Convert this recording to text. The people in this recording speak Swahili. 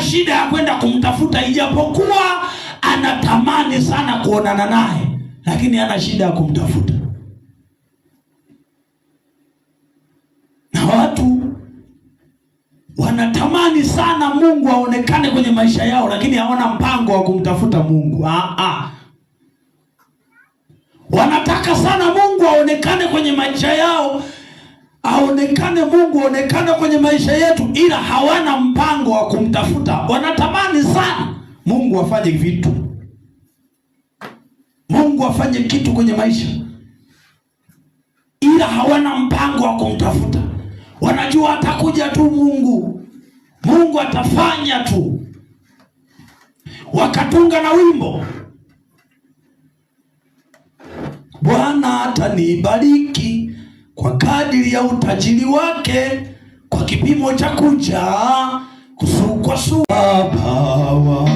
shida ya kwenda kumtafuta, ijapokuwa anatamani sana kuonana naye, lakini hana shida ya kumtafuta. Na watu wanatamani sana Mungu aonekane kwenye maisha yao, lakini hawana mpango wa kumtafuta Mungu. Wanataka sana Mungu aonekane kwenye maisha yao, Mungu aonekane kwenye maisha yetu, ila hawana mpango wa kumtafuta. Wanatamani sana Mungu afanye vitu, Mungu afanye kitu kwenye maisha, ila hawana mpango wa kumtafuta. Wanajua atakuja tu Mungu atafanya tu. Wakatunga na wimbo, Bwana atanibariki kwa kadiri ya utajiri wake, kwa kipimo cha kuja kusukwasua. Baba wa